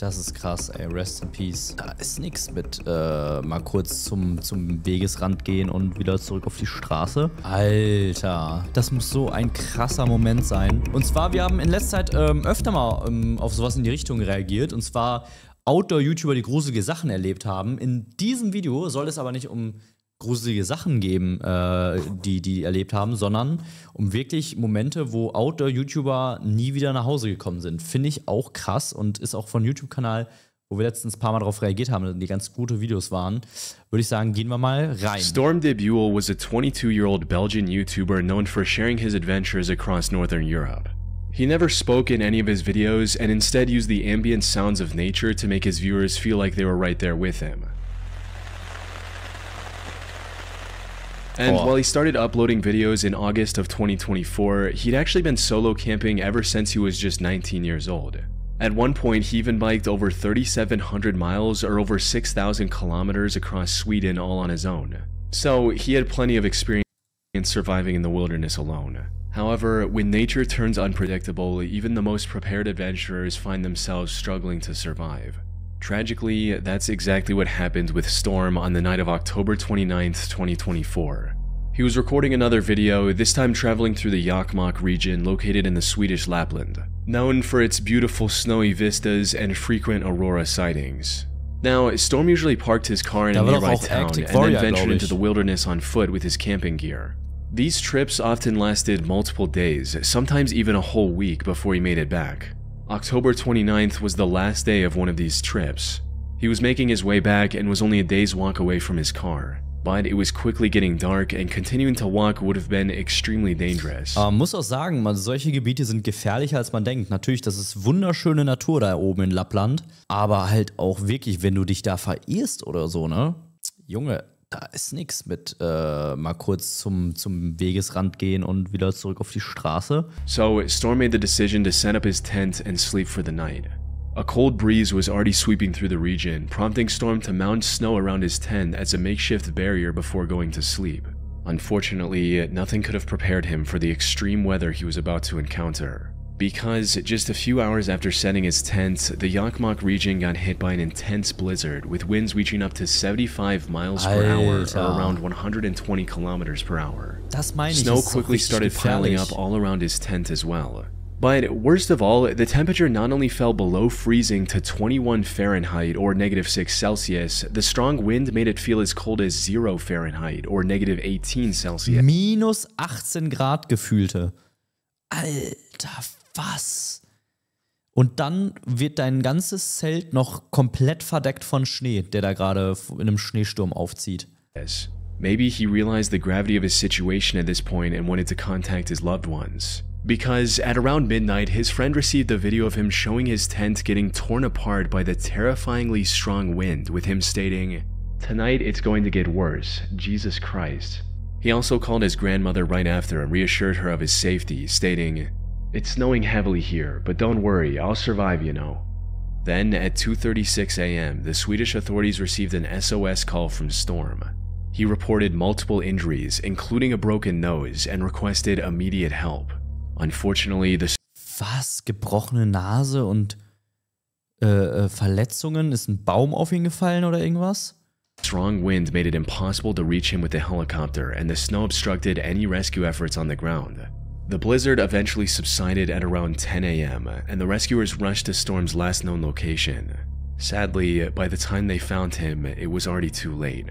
Das ist krass, ey. Rest in Peace. Da ist nix mit mal kurz zum Wegesrand gehen und wieder zurück auf die Straße. Alter, das muss so ein krasser Moment sein. Und zwar, wir haben in letzter Zeit öfter mal auf sowas in die Richtung reagiert. Und zwar Outdoor-YouTuber, die gruselige Sachen erlebt haben. In diesem Video soll es aber nicht um gruselige Sachen geben, die erlebt haben, sondern um wirklich Momente, wo Outdoor-YouTuber nie wieder nach Hause gekommen sind. Finde ich auch krass und ist auch von YouTube-Kanal, wo wir letztens ein paar Mal darauf reagiert haben, die ganz gute Videos waren. Würde ich sagen, gehen wir mal rein. Storm de Buell was a 22-year-old Belgian YouTuber known for sharing his adventures across Northern Europe. He never spoke in any of his videos and instead used the ambient sounds of nature to make his viewers feel like they were right there with him. And while he started uploading videos in August of 2024, he'd actually been solo camping ever since he was just 19 years old. At one point, he even biked over 3,700 miles or over 6,000 kilometers across Sweden all on his own. So he had plenty of experience surviving in the wilderness alone. However, when nature turns unpredictable, even the most prepared adventurers find themselves struggling to survive. Tragically, that's exactly what happened with Storm on the night of October 29th, 2024. He was recording another video, this time traveling through the Jokkmokk region located in the Swedish Lapland, known for its beautiful snowy vistas and frequent aurora sightings. Now, Storm usually parked his car in a nearby town and then ventured into the wilderness on foot with his camping gear. These trips often lasted multiple days, sometimes even a whole week before he made it back. October 29th was the last day of one of these trips. He was making his way back and was only a day's walk away from his car. But it was quickly getting dark and continuing to walk would have been extremely dangerous. Muss auch sagen, solche Gebiete sind gefährlicher als man denkt. Natürlich, das ist wunderschöne Natur da oben in Lappland. Aber halt auch wirklich, wenn du dich da verirrst oder so, ne? Junge, da ist nix mit mal kurz zum Wegesrand gehen und wieder zurück auf die Straße. So Storm made the decision to set up his tent and sleep for the night. A cold breeze was already sweeping through the region, prompting Storm to mount snow around his tent as a makeshift barrier before going to sleep. Unfortunately, nothing could have prepared him for the extreme weather he was about to encounter. Because just a few hours after setting his tent, the Jokkmokk region got hit by an intense blizzard with winds reaching up to 75 miles per hour or around 120 kilometers per hour. Das meine ich, Snow quickly started piling up all around his tent as well. But worst of all, the temperature not only fell below freezing to 21 Fahrenheit or -6 Celsius, the strong wind made it feel as cold as 0 Fahrenheit or -18 Celsius. Minus 18 Grad gefühlte. Alter, was? Und dann wird dein ganzes Zelt noch komplett verdeckt von Schnee, der da gerade in einem Schneesturm aufzieht. Maybe he realized the gravity of his situation at this point and wanted to contact his loved ones. Because at around midnight, his friend received a video of him showing his tent getting torn apart by the terrifyingly strong wind, with him stating, "Tonight it's going to get worse, Jesus Christ." He also called his grandmother right after and reassured her of his safety, stating, "It's snowing heavily here, but don't worry, I'll survive, you know." Then, at 2:36 a.m., the Swedish authorities received an SOS call from Storm. He reported multiple injuries, including a broken nose, and requested immediate help. Unfortunately, the Was? Gebrochene Nase und Verletzungen? Ist ein Baum auf ihn gefallen oder irgendwas? strong wind made it impossible to reach him with the helicopter, and the snow obstructed any rescue efforts on the ground. The blizzard eventually subsided at around 10 a.m., and the rescuers rushed to Storm's last known location. Sadly, by the time they found him, it was already too late.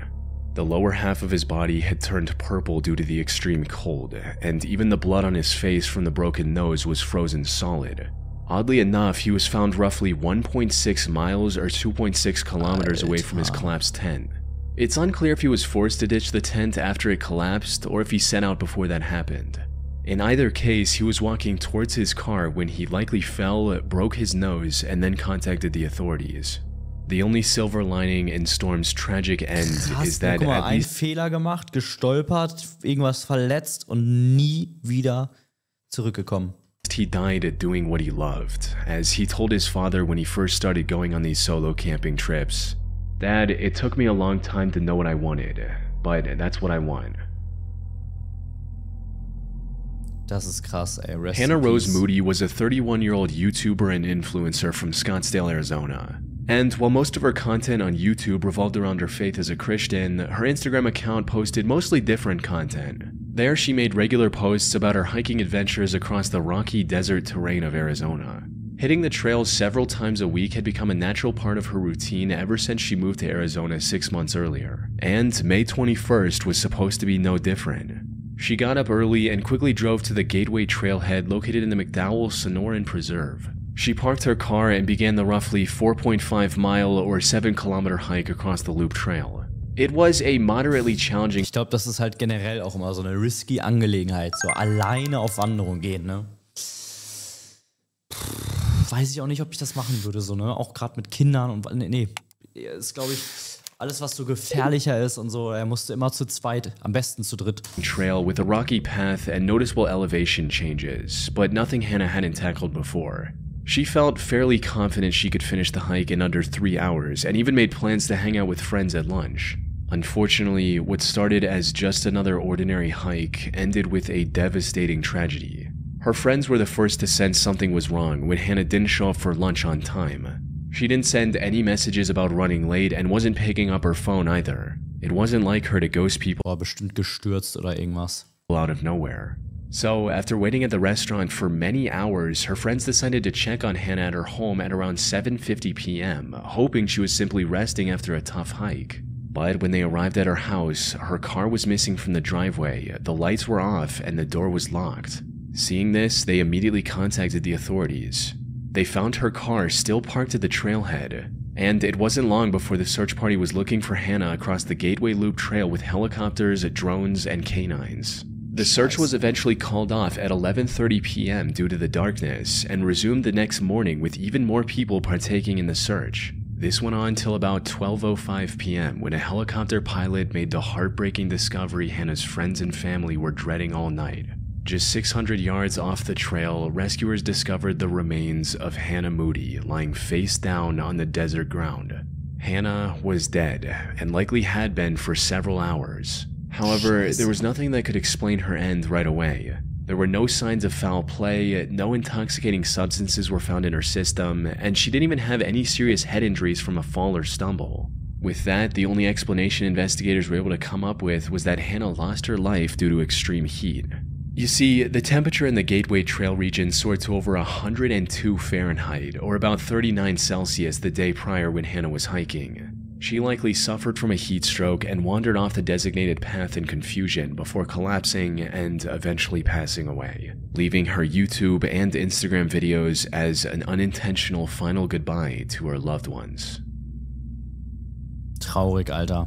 The lower half of his body had turned purple due to the extreme cold, and even the blood on his face from the broken nose was frozen solid. Oddly enough, he was found roughly 1.6 miles or 2.6 kilometers away from his collapsed tent. It's unclear if he was forced to ditch the tent after it collapsed or if he set out before that happened. In either case, he was walking towards his car when he likely fell, broke his nose, and then contacted the authorities. The only silver lining in Storm's tragic end is that guck mal, ein Fehler gemacht, gestolpert, irgendwas verletzt und nie wieder zurückgekommen. He died doing what he loved, as he told his father when he first started going on these solo camping trips. "Dad, it took me a long time to know what I wanted, but that's what I want." Das ist krass, ey. Rest Hannah in Rose peace. Moody was a 31-year-old YouTuber and influencer from Scottsdale, Arizona. And while most of her content on YouTube revolved around her faith as a Christian, her Instagram account posted mostly different content. There, she made regular posts about her hiking adventures across the rocky desert terrain of Arizona. Hitting the trails several times a week had become a natural part of her routine ever since she moved to Arizona 6 months earlier. And May 21st was supposed to be no different. She got up early and quickly drove to the Gateway Trailhead located in the McDowell Sonoran Preserve. She parked her car and began the roughly 4.5-mile or 7-kilometer hike across the Loop Trail. It was a moderately challenging. Ich glaube, das ist halt generell auch immer so eine risky Angelegenheit, so alleine auf Wanderung gehen, ne? Weiß ich auch nicht, ob ich das machen würde, so, ne? Auch gerade mit Kindern und nee, ist glaube ich alles, was so gefährlicher ist und so, musst du immer zu zweit, am besten zu dritt. Trail with a rocky path and noticeable elevation changes, but nothing Hannah hadn't tackled before. She felt fairly confident she could finish the hike in under 3 hours and even made plans to hang out with friends at lunch. Unfortunately, what started as just another ordinary hike ended with a devastating tragedy. Her friends were the first to sense something was wrong when Hannah didn't show up for lunch on time. She didn't send any messages about running late and wasn't picking up her phone either. It wasn't like her to ghost people Bestimmt gestürzt oder irgendwas. out of nowhere. So, after waiting at the restaurant for many hours, her friends decided to check on Hannah at her home at around 7:50 p.m., hoping she was simply resting after a tough hike. But when they arrived at her house, her car was missing from the driveway, the lights were off, and the door was locked. Seeing this, they immediately contacted the authorities. They found her car still parked at the trailhead, and it wasn't long before the search party was looking for Hannah across the Gateway Loop Trail with helicopters, drones, and canines. The search was eventually called off at 11:30 p.m. due to the darkness, and resumed the next morning with even more people partaking in the search. This went on till about 12:05 p.m. when a helicopter pilot made the heartbreaking discovery Hannah's friends and family were dreading all night. Just 600 yards off the trail, rescuers discovered the remains of Hannah Moody lying face down on the desert ground. Hannah was dead, and likely had been for several hours. However, there was nothing that could explain her end right away. There were no signs of foul play, no intoxicating substances were found in her system, and she didn't even have any serious head injuries from a fall or stumble. With that, the only explanation investigators were able to come up with was that Hannah lost her life due to extreme heat. You see, the temperature in the Gateway Trail region soared to over 102 Fahrenheit, or about 39 Celsius the day prior when Hannah was hiking. She likely suffered from a heat stroke and wandered off the designated path in confusion before collapsing and eventually passing away, leaving her YouTube and Instagram videos as an unintentional final goodbye to her loved ones. Traurig, Alter.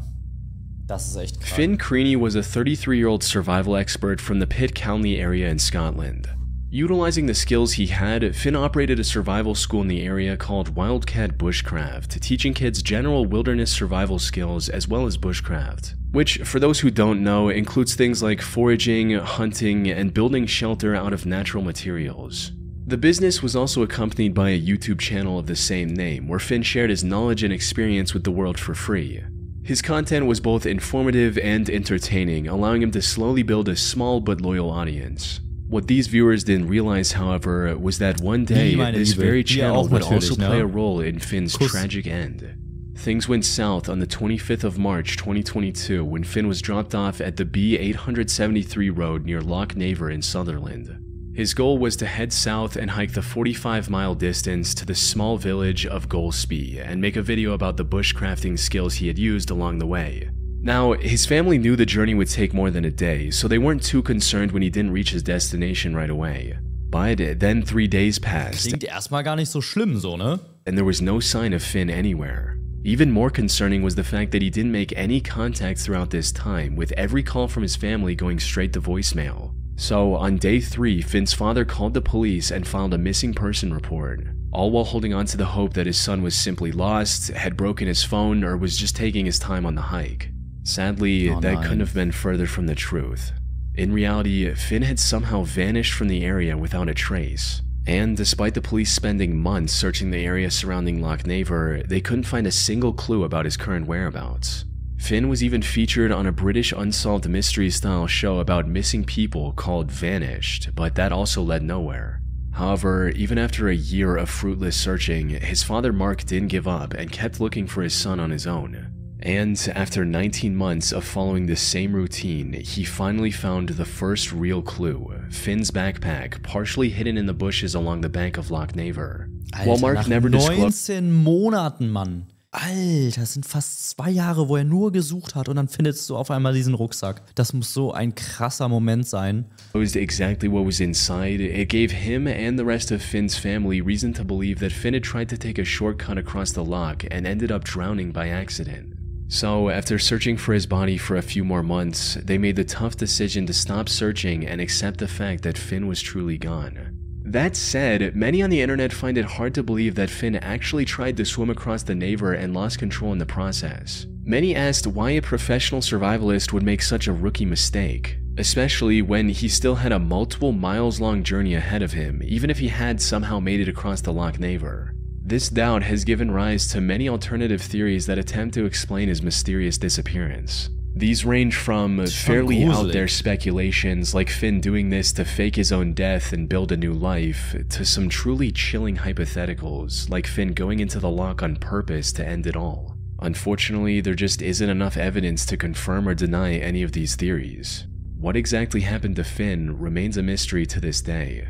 Das ist echt krass. Finn Creaney was a 33-year-old survival expert from the Pitt County area in Scotland. Utilizing the skills he had, Finn operated a survival school in the area called Wildcat Bushcraft, teaching kids general wilderness survival skills as well as bushcraft, which, for those who don't know, includes things like foraging, hunting, and building shelter out of natural materials. The business was also accompanied by a YouTube channel of the same name, where Finn shared his knowledge and experience with the world for free. His content was both informative and entertaining, allowing him to slowly build a small but loyal audience. What these viewers didn't realize, however, was that one day, this very channel would also play a role in Finn's tragic end. Things went south on the 25th of March 2022 when Finn was dropped off at the B873 road near Loch Naver in Sutherland. His goal was to head south and hike the 45-mile distance to the small village of Golspie and make a video about the bushcrafting skills he had used along the way. Now, his family knew the journey would take more than a day, so they weren't too concerned when he didn't reach his destination right away. But then 3 days passed, Klingt erstmal gar nicht so schlimm, so, ne? and there was no sign of Finn anywhere. Even more concerning was the fact that he didn't make any contact throughout this time, with every call from his family going straight to voicemail. So, on day 3, Finn's father called the police and filed a missing person report, all while holding on to the hope that his son was simply lost, had broken his phone, or was just taking his time on the hike. Sadly, that couldn't have been further from the truth. In reality, Finn had somehow vanished from the area without a trace. And despite the police spending months searching the area surrounding Loch Naver, they couldn't find a single clue about his current whereabouts. Finn was even featured on a British unsolved mystery-style show about missing people called Vanished, but that also led nowhere. However, even after a year of fruitless searching, his father Mark didn't give up and kept looking for his son on his own. And after 19 months of following the same routine, he finally found the first real clue, Finn's backpack, partially hidden in the bushes along the bank of Loch Never. Alter, While Mark nach never 19 Monaten, Mann. Alter, das sind fast 2 Jahre, wo er nur gesucht hat und dann findest du auf einmal diesen Rucksack. Das muss so ein krasser Moment sein. Disclosed exactly what was inside, it gave him and the rest of Finn's family reason to believe that Finn had tried to take a shortcut across the loch and ended up drowning by accident. So, after searching for his body for a few more months, they made the tough decision to stop searching and accept the fact that Finn was truly gone. That said, many on the internet find it hard to believe that Finn actually tried to swim across the Never and lost control in the process. Many asked why a professional survivalist would make such a rookie mistake, especially when he still had a multiple miles-long journey ahead of him, even if he had somehow made it across the Loch Never. This doubt has given rise to many alternative theories that attempt to explain his mysterious disappearance. These range from fairly out there speculations like Finn doing this to fake his own death and build a new life, to some truly chilling hypotheticals like Finn going into the loch on purpose to end it all. Unfortunately, there just isn't enough evidence to confirm or deny any of these theories. What exactly happened to Finn remains a mystery to this day.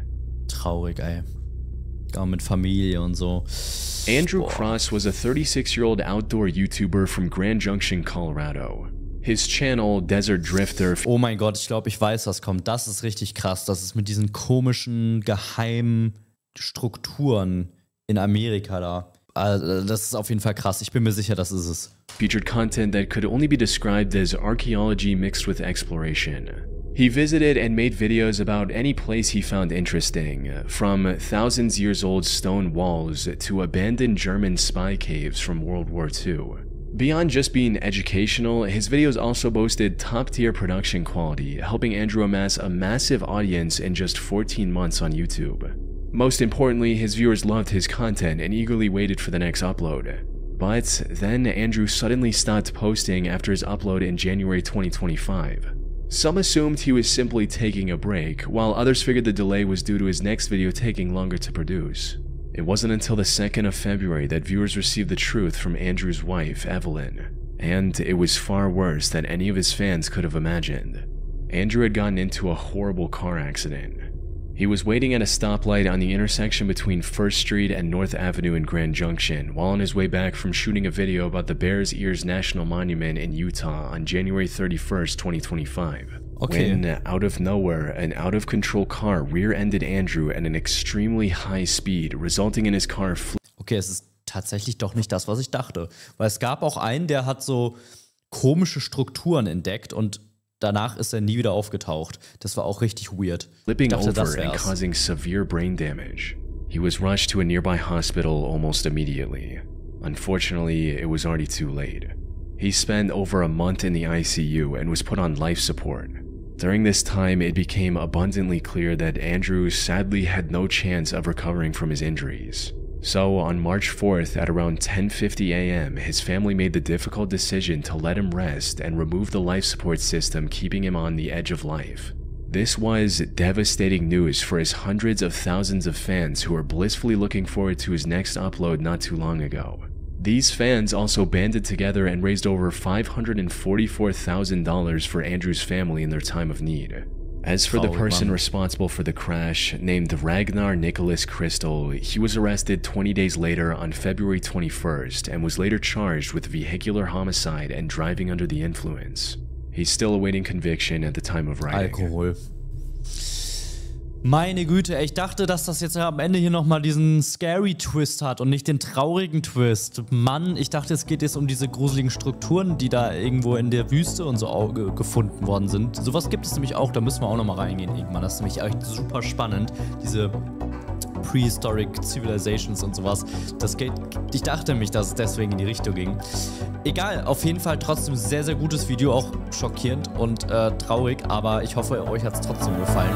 Traurig, ey. Auch mit Familie und so. Andrew Cross was a 36-year-old outdoor YouTuber from Grand Junction, Colorado. His channel, Desert Drifter. Oh mein Gott, ich glaube, ich weiß, was kommt. Das ist richtig krass. Das ist mit diesen komischen, geheimen Strukturen in Amerika da. Also, das ist auf jeden Fall krass. Ich bin mir sicher, das ist es. Featured content that could only be described as archaeology mixed with exploration. He visited and made videos about any place he found interesting, from thousands years old stone walls to abandoned German spy caves from World War II. Beyond just being educational, his videos also boasted top-tier production quality, helping Andrew amass a massive audience in just 14 months on YouTube. Most importantly, his viewers loved his content and eagerly waited for the next upload. But then Andrew suddenly stopped posting after his upload in January 2025. Some assumed he was simply taking a break, while others figured the delay was due to his next video taking longer to produce. It wasn't until the 2nd of February that viewers received the truth from Andrew's wife, Evelyn, and it was far worse than any of his fans could have imagined. Andrew had gotten into a horrible car accident. He was waiting at a stoplight on the intersection between 1st Street and North Avenue in Grand Junction while on his way back from shooting a video about the Bears Ears National Monument in Utah on January 31st, 2025. Okay. When, out of nowhere, an out-of-control car rear-ended Andrew at an extremely high speed, resulting in his car Okay, es ist tatsächlich doch nicht das, was ich dachte. Weil es gab auch einen, der hat so komische Strukturen entdeckt und danach ist er nie wieder aufgetaucht. Das war auch richtig weird. Flipping over and causing severe brain damage. He was rushed to a nearby hospital almost immediately. Unfortunately, it was already too late. He spent over a month in the ICU and was put on life support. During this time, it became abundantly clear that Andrew sadly had no chance of recovering from his injuries. So, on March 4th at around 10:50 a.m., his family made the difficult decision to let him rest and remove the life support system keeping him on the edge of life. This was devastating news for his hundreds of thousands of fans who were blissfully looking forward to his next upload not too long ago. These fans also banded together and raised over $544,000 for Andrew's family in their time of need. As for the person responsible for the crash, named Ragnar Nicholas Crystal, he was arrested 20 days later on February 21st and was later charged with vehicular homicide and driving under the influence. He's still awaiting conviction at the time of writing. Alkohol. Meine Güte, ich dachte, dass das jetzt am Ende hier nochmal diesen scary Twist hat und nicht den traurigen Twist. Mann, ich dachte, es geht jetzt um diese gruseligen Strukturen, die da irgendwo in der Wüste und so gefunden worden sind. Sowas gibt es nämlich auch, da müssen wir auch nochmal reingehen irgendwann. Das ist nämlich echt super spannend, diese Prehistoric Civilizations und sowas. Ich dachte nämlich, dass es deswegen in die Richtung ging. Egal, auf jeden Fall trotzdem sehr, sehr gutes Video, auch schockierend und traurig, aber ich hoffe, euch hat es trotzdem gefallen.